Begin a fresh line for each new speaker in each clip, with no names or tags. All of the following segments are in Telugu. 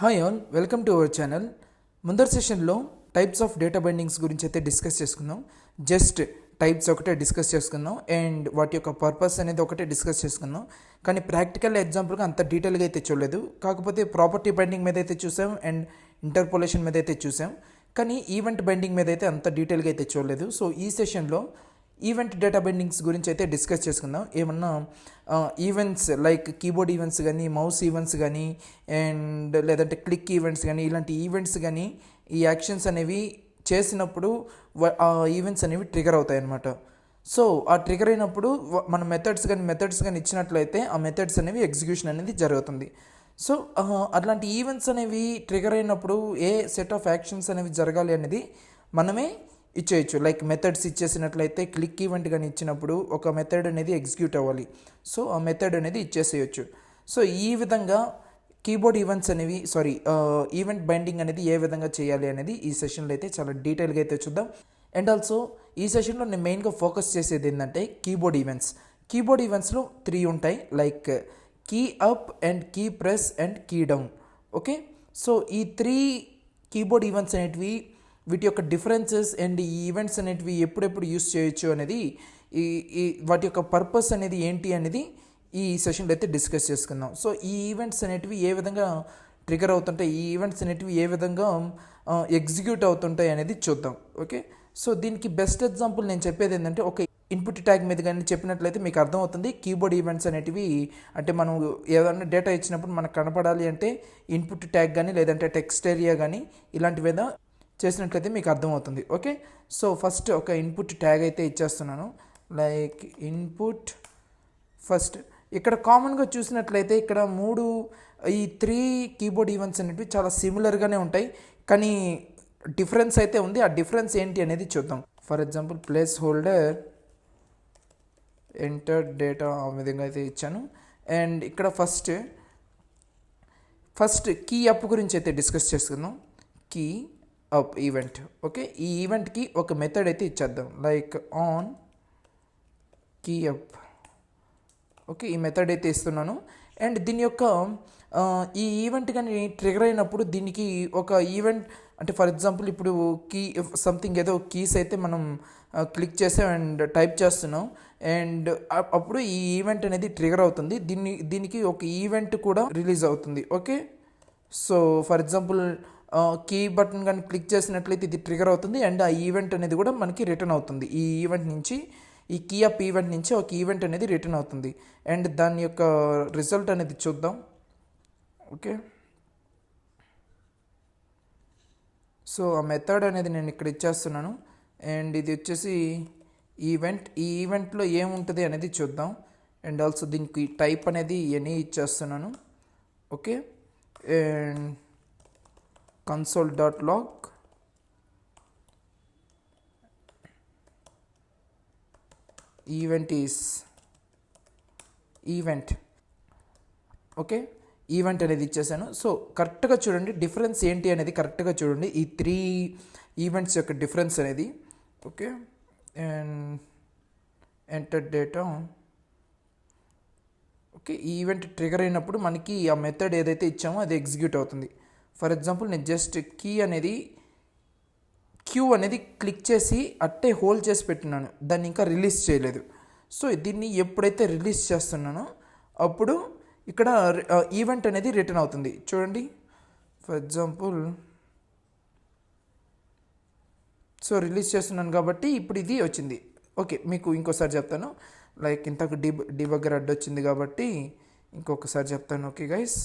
Hi all, welcome to our channel. ముందర సెషన్లో టైప్స్ ఆఫ్ డేటా బైండింగ్స్ గురించి అయితే డిస్కస్ చేసుకుందాం. జస్ట్ టైప్స్ ఒకటే డిస్కస్ చేసుకుందాం అండ్ వాటి యొక్క పర్పస్ అనేది ఒకటే డిస్కస్ చేసుకుందాం. కానీ ప్రాక్టికల్ ఎగ్జాంపుల్గా అంత డీటెయిల్గా అయితే చూడలేదు. కాకపోతే ప్రాపర్టీ బైండింగ్ మీద అయితే చూసాం అండ్ ఇంటర్పోలేషన్ మీద అయితే చూసాం. కానీ ఈవెంట్ బైండింగ్ మీద అయితే అంత డీటెయిల్గా అయితే చూడలేదు. సో ఈ సెషన్లో ఈవెంట్ డేటా బైండింగ్స్ గురించి అయితే డిస్కస్ చేసుకుందాం. ఏమన్నా ఈవెంట్స్ లైక్ కీబోర్డ్ ఈవెంట్స్ కానీ, మౌస్ ఈవెంట్స్ కానీ అండ్ లేదంటే క్లిక్ ఈవెంట్స్ కానీ, ఇలాంటి ఈవెంట్స్ కానీ ఈ యాక్షన్స్ అనేవి చేసినప్పుడు ఆ ఈవెంట్స్ అనేవి ట్రిగర్ అవుతాయి అన్నమాట. సో ఆ ట్రిగర్ అయినప్పుడు మన మెథడ్స్ కానీ ఇచ్చినట్లయితే ఆ మెథడ్స్ అనేవి ఎగ్జిక్యూషన్ అనేది జరుగుతుంది. సో అట్లాంటి ఈవెంట్స్ అనేవి ట్రిగర్ అయినప్పుడు ఏ సెట్ ఆఫ్ యాక్షన్స్ అనేవి జరగాలి అనేది మనమే ఇచ్చేయచ్చు. లైక్ మెథడ్స్ ఇచ్చేసినట్లయితే క్లిక్ ఈవెంట్ కానీ ఇచ్చినప్పుడు ఒక మెథడ్ అనేది ఎగ్జిక్యూట్ అవ్వాలి. సో ఆ మెథడ్ అనేది ఇచ్చేసేయచ్చు. సో ఈ విధంగా కీబోర్డ్ ఈవెంట్స్ అనేవి ఈవెంట్ బైండింగ్ అనేది ఏ విధంగా చేయాలి అనేది ఈ సెషన్లో అయితే చాలా డీటెయిల్గా అయితే చూద్దాం. అండ్ ఆల్సో ఈ సెషన్లో నేను మెయిన్గా ఫోకస్ చేసేది ఏంటంటే కీబోర్డ్ ఈవెంట్స్. కీబోర్డ్ ఈవెంట్స్లో 3 ఉంటాయి, like key up and key press and key down. Okay, so ఈ 3 కీబోర్డ్ ఈవెంట్స్ అనేటివి, వీటి యొక్క డిఫరెన్సెస్ అండ్ ఈ ఈవెంట్స్ అనేటివి ఎప్పుడెప్పుడు యూస్ చేయొచ్చు అనేది, వాటి యొక్క పర్పస్ అనేది ఏంటి అనేది ఈ సెషన్లో అయితే డిస్కస్ చేసుకుందాం. సో ఈ ఈవెంట్స్ అనేటివి ఏ విధంగా ట్రిగర్ అవుతుంటాయి, ఈ ఈవెంట్స్ అనేటివి ఏ విధంగా ఎగ్జిక్యూట్ అవుతుంటాయి అనేది చూద్దాం. ఓకే, సో దీనికి బెస్ట్ ఎగ్జాంపుల్ నేను చెప్పేది ఏంటంటే, ఒక ఇన్పుట్ ట్యాగ్ మీద కానీ చెప్పినట్లయితే మీకు అర్థమవుతుంది. కీబోర్డ్ ఈవెంట్స్ అనేటివి అంటే మనం ఏదైనా డేటా ఇచ్చినప్పుడు మనకు కనపడాలి అంటే ఇన్పుట్ ట్యాగ్ కానీ లేదంటే టెక్స్ట్ ఏరియా కానీ ఇలాంటివి ఏదో చేసినట్లయితే మీకు అర్థమవుతుంది. ఓకే, సో ఫస్ట్ ఒక ఇన్పుట్ ట్యాగ్ అయితే ఇచ్చేస్తున్నాను, లైక్ ఇన్పుట్ ఫస్ట్. ఇక్కడ కామన్గా చూసినట్లయితే ఇక్కడ ఈ 3 కీబోర్డ్ ఈవెంట్స్ అనేవి చాలా సిమిలర్గానే ఉంటాయి, కానీ డిఫరెన్స్ అయితే ఉంది. ఆ డిఫరెన్స్ ఏంటి అనేది చూద్దాం. For example place holder enter data ఆ విధంగా అయితే ఇచ్చాను. అండ్ ఇక్కడ ఫస్ట్ కీ అప్ గురించి అయితే డిస్కస్ చేసుకుందాం. Key up event. ఓకే, ఈ ఈవెంట్కి ఒక మెథడ్ అయితే ఇచ్చేద్దాం, like on key up. Okay, ఈ మెథడ్ అయితే ఇస్తున్నాను. అండ్ దీని యొక్క ఈ ఈవెంట్ కానీ ట్రిగర్ అయినప్పుడు దీనికి ఒక ఈవెంట్ అంటే ఫర్ ఎగ్జాంపుల్ ఇప్పుడు సంథింగ్ ఏదో కీస్ అయితే మనం క్లిక్ చేసాం అండ్ టైప్ చేస్తున్నాం అండ్ అప్పుడు ఈ ఈవెంట్ అనేది ట్రిగర్ అవుతుంది. దీనికి ఒక ఈవెంట్ కూడా రిలీజ్ అవుతుంది. Okay, so for example key button కానీ క్లిక్ చేసినట్లయితే ఇది ట్రిగర్ అవుతుంది అండ్ ఆ ఈవెంట్ అనేది కూడా మనకి రిటర్న్ అవుతుంది. ఈ ఈవెంట్ నుంచి, ఈ కీ అప్ ఈవెంట్ నుంచి ఒక ఈవెంట్ అనేది రిటర్న్ అవుతుంది అండ్ దాని యొక్క రిజల్ట్ అనేది చూద్దాం. ఓకే, సో ఆ మెథడ్ అనేది నేను ఇక్కడ ఇచ్చేస్తున్నాను అండ్ ఇది వచ్చేసి ఈవెంట్. ఈ ఈవెంట్లో ఏముంటుంది అనేది చూద్దాం. అండ్ ఆల్సో దీనికి టైప్ అనేది ఎనీ ఇచ్చేస్తున్నాను. Okay, and console.log event is event. Okay, event అనేది ఇచ్చేసాను. సో కరెక్ట్గా చూడండి డిఫరెన్స్ ఏంటి అనేది కరెక్ట్గా చూడండి, ఈ 3 ఈవెంట్స్ యొక్క డిఫరెన్స్ అనేది. Okay, and enter data. Okay, ఈ ఈవెంట్ ట్రిగర్ అయినప్పుడు మనకి ఆ మెథడ్ ఏదైతే ఇచ్చామో అది ఎగ్జిక్యూట్ అవుతుంది. ఫర్ ఎగ్జాంపుల్ నేను జస్ట్ క్యూ అనేది క్లిక్ చేసి అట్టే హోల్డ్ చేసి పెట్టినాను, దాన్ని ఇంకా రిలీజ్ చేయలేదు. సో దీన్ని ఎప్పుడైతే రిలీజ్ చేస్తున్నానో అప్పుడు ఇక్కడ ఈవెంట్ అనేది రిటర్న్ అవుతుంది. చూడండి, ఫర్ ఎగ్జాంపుల్ సో రిలీజ్ చేస్తున్నాను కాబట్టి ఇప్పుడు ఇది వచ్చింది. ఓకే, మీకు ఇంకోసారి చెప్తాను, లైక్ ఇంతకు డీబగ్గర్ అడ్డు వచ్చింది కాబట్టి ఇంకొకసారి చెప్తాను. Okay guys,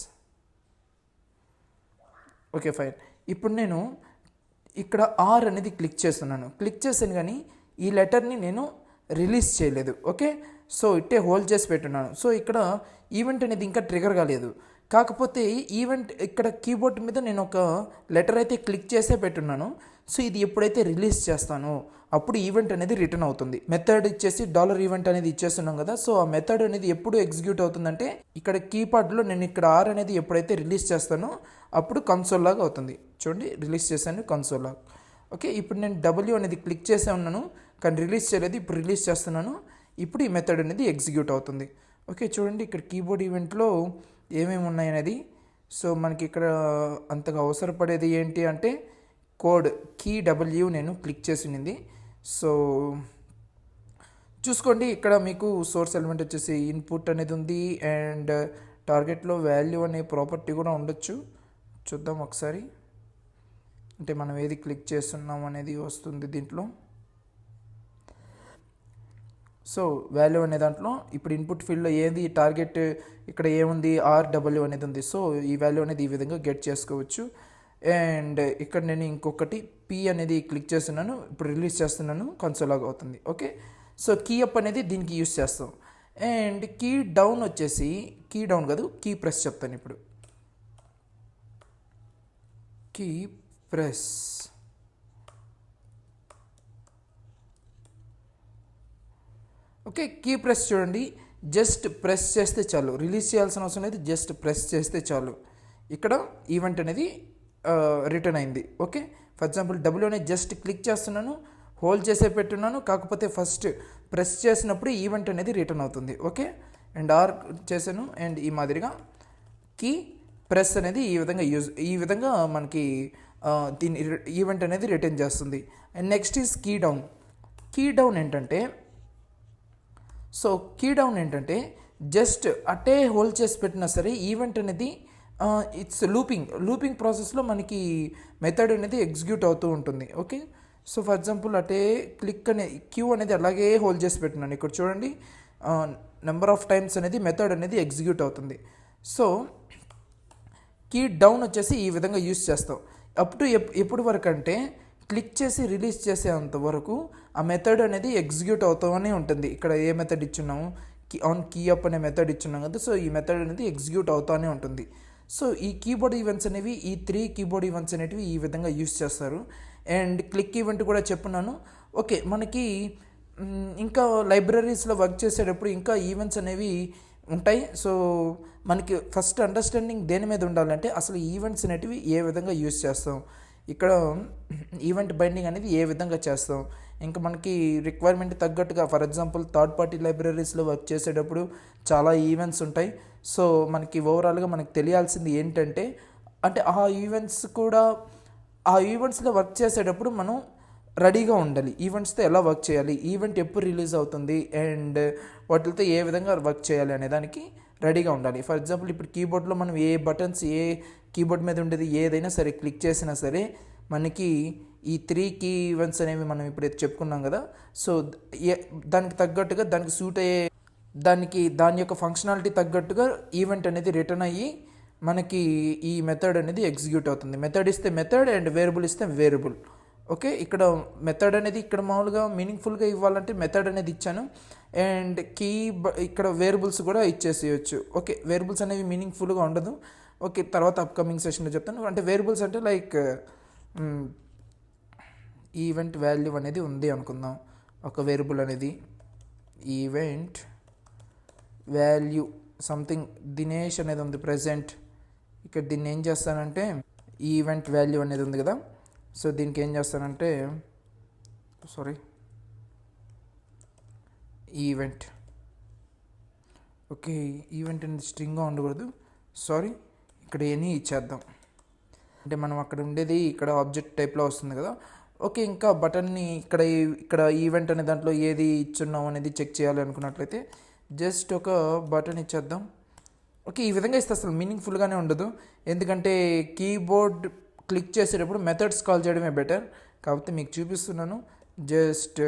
okay fine. ఇప్పుడు నేను ఇక్కడ ఆర్ అనేది క్లిక్ చేశాను కానీ ఈ లెటర్ని నేను రిలీజ్ చేయలేదు. ఓకే, సో ఇట్టే హోల్డ్ చేసి పెట్టున్నాను. సో ఇక్కడ ఈవెంట్ అనేది ఇంకా ట్రిగర్ కాలేదు. కాకపోతే ఈవెంట్ ఇక్కడ కీబోర్డ్ మీద నేను ఒక లెటర్ అయితే క్లిక్ చేసే పెట్టున్నాను. సో ఇది ఎప్పుడైతే రిలీజ్ చేస్తానో అప్పుడు ఈవెంట్ అనేది రిటర్న్ అవుతుంది. మెథడ్ ఇచ్చేసి $ఈవెంట్ అనేది ఇచ్చేస్తున్నాం కదా. సో ఆ మెథడ్ అనేది ఎప్పుడు ఎగ్జిక్యూట్ అవుతుందంటే ఇక్కడ కీపాడ్లో నేను ఇక్కడ ఆర్ అనేది ఎప్పుడైతే రిలీజ్ చేస్తానో అప్పుడు కన్సోల్ లాగా అవుతుంది. చూడండి, రిలీజ్ చేశాను కన్సోల్ లాగా. ఓకే, ఇప్పుడు నేను డబ్ల్యూ అనేది క్లిక్ చేసే ఉన్నాను కానీ రిలీజ్ చేయలేదు. ఇప్పుడు రిలీజ్ చేస్తున్నాను, ఇప్పుడు ఈ మెథడ్ అనేది ఎగ్జిక్యూట్ అవుతుంది. ఓకే, చూడండి ఇక్కడ కీబోర్డ్ ఈవెంట్లో ఏమేమి ఉన్నాయనేది సో మనకి ఇక్కడ అంతగా అవసరపడేది ఏంటి అంటే కోడ్ కీ డబ్ల్యూ నేను క్లిక్ చేసి ఉన్నింది. సో చూసుకోండి, ఇక్కడ మీకు సోర్స్ ఎలిమెంట్ వచ్చేసి ఇన్పుట్ అనేది ఉంది అండ్ టార్గెట్లో వాల్యూ అనే ప్రాపర్టీ కూడా ఉండొచ్చు. చూద్దాం ఒకసారి, అంటే మనం ఏది క్లిక్ చేస్తున్నాం అనేది వస్తుంది దీంట్లో. సో వాల్యూ అనే దాంట్లో ఇప్పుడు ఇన్పుట్ ఫీల్డ్లో ఏది టార్గెట్ ఇక్కడ ఏముంది ఆర్డబ్ల్యూ అనేది ఉంది. సో ఈ వాల్యూ అనేది ఈ విధంగా గెట్ చేసుకోవచ్చు. అండ్ ఇక్కడ నేను ఇంకొకటి పీ అనేది క్లిక్ చేస్తున్నాను, ఇప్పుడు రిలీజ్ చేస్తున్నాను, కన్సోల్ లాగా అవుతుంది. ఓకే, సో కీ అప్ అనేది దీనికి యూస్ చేస్తాం. అండ్ కీ డౌన్ వచ్చేసి కీ డౌన్ కాదు కీ ప్రెస్ చెప్తాను ఇప్పుడు. Key press, okay key press చూడండి, జస్ట్ ప్రెస్ చేస్తే చాలు, రిలీజ్ చేయాల్సిన అవసరం లేదు, జస్ట్ ప్రెస్ చేస్తే చాలు ఇక్కడ ఈవెంట్ అనేది రిటర్న్ అయింది. ఓకే, ఫర్ ఎగ్జాంపుల్ డబ్ల్యూ అనేది జస్ట్ క్లిక్ చేస్తున్నాను, హోల్డ్ చేసే పెట్టున్నాను, కాకపోతే ఫస్ట్ ప్రెస్ చేసినప్పుడు ఈవెంట్ అనేది రిటర్న్ అవుతుంది. ఓకే, అండ్ ఆర్ చేశాను అండ్ ఈ మాదిరిగా కీ ప్రెస్ అనేది ఈ విధంగా మనకి దీని ఈవెంట్ అనేది రిటర్న్ చేస్తుంది. And next is key down. Key down ఏంటంటే జస్ట్ అటే హోల్డ్ చేసి పెట్టినా సరే ఈవెంట్ అనేది ఇట్స్ లూపింగ్ ప్రాసెస్లో మనకి మెథడ్ అనేది ఎగ్జిక్యూట్ అవుతూ ఉంటుంది. ఓకే, సో ఫర్ ఎగ్జాంపుల్ అటే క్లిక్ అనే క్యూ అనేది అలాగే హోల్డ్ చేసి పెట్టినాను, ఇక్కడ చూడండి నెంబర్ ఆఫ్ టైమ్స్ అనేది మెథడ్ అనేది ఎగ్జిక్యూట్ అవుతుంది. సో కీ డౌన్ వచ్చేసి ఈ విధంగా యూస్ చేస్తాం. ఎప్పుడు వరకు అంటే క్లిక్ చేసి రిలీజ్ చేసేంత వరకు ఆ మెథడ్ అనేది ఎగ్జిక్యూట్ అవుతూనే ఉంటుంది. ఇక్కడ ఏ మెథడ్ ఇచ్చున్నాము, కీ అప్ అనే మెథడ్ ఇచ్చున్నాం కదా, సో ఈ మెథడ్ అనేది ఎగ్జిక్యూట్ అవుతూనే ఉంటుంది. సో ఈ కీబోర్డ్ ఈవెంట్స్ అనేవి, ఈ 3 కీబోర్డ్ ఈవెంట్స్ అనేవి ఈ విధంగా యూస్ చేస్తారు. అండ్ క్లిక్ ఈవెంట్ కూడా చెప్పున్నాను. ఓకే, మనకి ఇంకా లైబ్రరీస్లో వర్క్ చేసేటప్పుడు ఇంకా ఈవెంట్స్ అనేవి ఉంటాయి. సో మనకి ఫస్ట్ అండర్స్టాండింగ్ దేని మీద ఉండాలంటే అసలు ఈవెంట్స్ అనేటివి ఏ విధంగా యూస్ చేస్తాం, ఇక్కడ ఈవెంట్ బైండింగ్ అనేది ఏ విధంగా చేస్తాం, ఇంకా మనకి రిక్వైర్మెంట్ తగ్గట్టుగా ఫర్ ఎగ్జాంపుల్ థర్డ్ పార్టీ లైబ్రరీస్లో వర్క్ చేసేటప్పుడు చాలా ఈవెంట్స్ ఉంటాయి. సో మనకి ఓవరాల్గా మనకి తెలియాల్సింది ఏంటంటే అంటే ఆ ఈవెంట్స్లో వర్క్ చేసేటప్పుడు మనం రెడీగా ఉండాలి. ఈవెంట్స్తో ఎలా వర్క్ చేయాలి, ఈవెంట్ ఎప్పుడు రిలీజ్ అవుతుంది అండ్ వాటితో ఏ విధంగా వర్క్ చేయాలి అనే దానికి రెడీగా ఉండాలి. ఫర్ ఎగ్జాంపుల్ ఇప్పుడు కీబోర్డ్లో మనం ఏ బటన్స్ ఏ కీబోర్డ్ మీద ఉండేది ఏదైనా సరే క్లిక్ చేసినా సరే మనకి ఈ 3 కీ ఈవెంట్స్ అనేవి మనం ఇప్పుడు చెప్పుకున్నాం కదా. సో దానికి తగ్గట్టుగా దానికి సూట్ అయ్యే దాని యొక్క ఫంక్షనాలిటీ తగ్గట్టుగా ఈవెంట్ అనేది రిటర్న్ అయ్యి మనకి ఈ మెథడ్ అనేది ఎగ్జిక్యూట్ అవుతుంది. మెథడ్ ఇస్తే మెథడ్ అండ్ వేరియబుల్ ఇస్తే వేరియబుల్. ఓకే, ఇక్కడ మెథడ్ అనేది ఇక్కడ మామూలుగా మీనింగ్ఫుల్గా ఇవ్వాలంటే మెథడ్ అనేది ఇచ్చాను అండ్ ఇక్కడ వేరియబుల్స్ కూడా ఇచ్చేసేయచ్చు. ఓకే, వేరియబుల్స్ అనేవి మీనింగ్ఫుల్గా ఉండదు. ఓకే, తర్వాత అప్కమింగ్ సెషన్లో చెప్తాను. అంటే వేరియబుల్స్ అంటే లైక్ ఈవెంట్ వాల్యూ అనేది ఉంది అనుకుందాం, ఒక వేరియబుల్ అనేది ఈవెంట్ వాల్యూ సంథింగ్ దినేష్ అనేది ఉంది ప్రెజెంట్. ఇక్కడ దీన్ని ఏం చేస్తానంటే ఈవెంట్ వాల్యూ అనేది ఉంది కదా, సో దీనికి ఏం చేస్తానంటే ఈవెంట్. ఓకే, ఈవెంట్ అనేది స్ట్రింగ్గా ఉండకూడదు, ఇక్కడ ఎనీ ఇచ్చేద్దాం. అంటే మనం అక్కడ ఉండేది ఇక్కడ ఆబ్జెక్ట్ టైప్లో వస్తుంది కదా. ఓకే, ఇంకా బటన్ని ఇక్కడ ఈవెంట్ అనే దాంట్లో ఏది ఇచ్చున్నాం అనేది చెక్ చేయాలి అనుకున్నట్లయితే జస్ట్ ఒక బటన్ ఇచ్చేద్దాం. ఓకే, ఈ విధంగా ఇస్తే అసలు మీనింగ్ఫుల్గానే ఉండదు, ఎందుకంటే కీబోర్డ్ క్లిక్ చేసేటప్పుడు మెథడ్స్ కాల్ చేయడమే బెటర్. కాకపోతే మీకు చూపిస్తున్నాను జస్ట్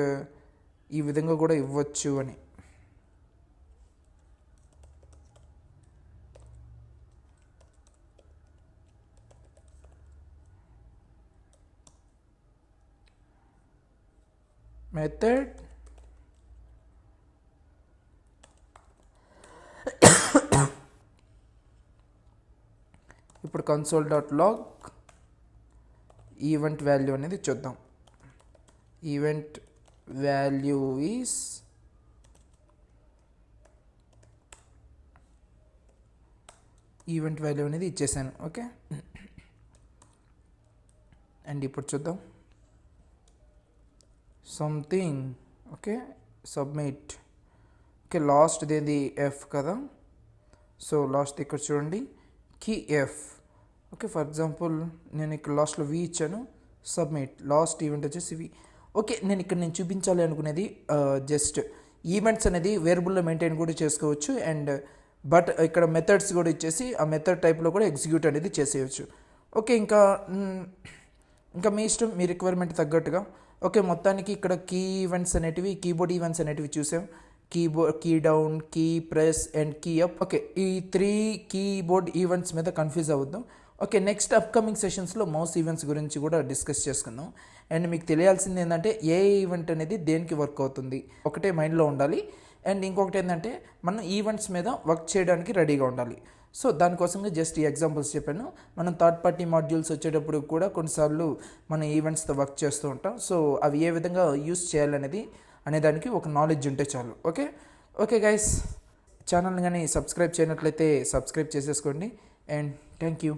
ఈ విధంగా కూడా ఇవ్వచ్చు అని. మెథడ్ ఇప్పుడు console.log ఈవెంట్ వాల్యూ అనేది చూద్దాం. Event value is event value అనేది ఇచ్చేసాను. ఓకే, అండ్ ఇప్పుడు చూద్దాం something. Okay, submit. Okay, last దేది ఎఫ్ కదా, సో లాస్ట్ ఇక్కడ చూడండి key F. Okay, for example నేను ఇక్కడ లాస్ట్లో వి ఇచ్చాను, సబ్మిట్, లాస్ట్ ఈవెంట్ వచ్చేసి వి. ఓకే, నేను చూపించాలి అనుకునేది జస్ట్ ఈవెంట్స్ అనేది వేరియబుల్లో మెయింటైన్ కూడా చేసుకోవచ్చు, అండ్ బట్ ఇక్కడ మెథడ్స్ కూడా ఇచ్చేసి ఆ మెథడ్ టైప్లో కూడా ఎగ్జిక్యూట్ అనేది చేసేయచ్చు. ఓకే, ఇంకా మీ ఇష్టం, మీ రిక్వైర్మెంట్ తగ్గట్టుగా. ఓకే, మొత్తానికి ఇక్కడ కీ ఈవెంట్స్ అనేటివి, కీబోర్డ్ ఈవెంట్స్ అనేటివి చూసాం. Key down, key press and key up. Okay, ఈ 3 కీబోర్డ్ ఈవెంట్స్ మీద కన్ఫ్యూజ్ అవ్వద్దు. ఓకే, నెక్స్ట్ అప్కమింగ్ సెషన్స్లో మౌస్ ఈవెంట్స్ గురించి కూడా డిస్కస్ చేసుకుందాం. అండ్ మీకు తెలియాల్సింది ఏంటంటే ఏ ఈవెంట్ అనేది దేనికి వర్క్ అవుతుంది ఒకటే మైండ్లో ఉండాలి. అండ్ ఇంకొకటి ఏంటంటే మనం ఈవెంట్స్ మీద వర్క్ చేయడానికి రెడీగా ఉండాలి. సో దానికోసంగా జస్ట్ ఈ ఎగ్జాంపుల్స్ చెప్పాను. మనం థర్డ్ పార్టీ మాడ్యూల్స్ వచ్చేటప్పుడు కూడా కొన్నిసార్లు మనం ఈవెంట్స్తో వర్క్ చేస్తూ ఉంటాం. సో అవి ఏ విధంగా యూస్ చేయాలనేది అనేదానికి ఒక నాలెడ్జ్ ఉంటే చాలు. ఓకే గైస్, ఛానల్ని కానీ సబ్స్క్రైబ్ చేయనట్లయితే సబ్స్క్రైబ్ చేసేసుకోండి. And thank you.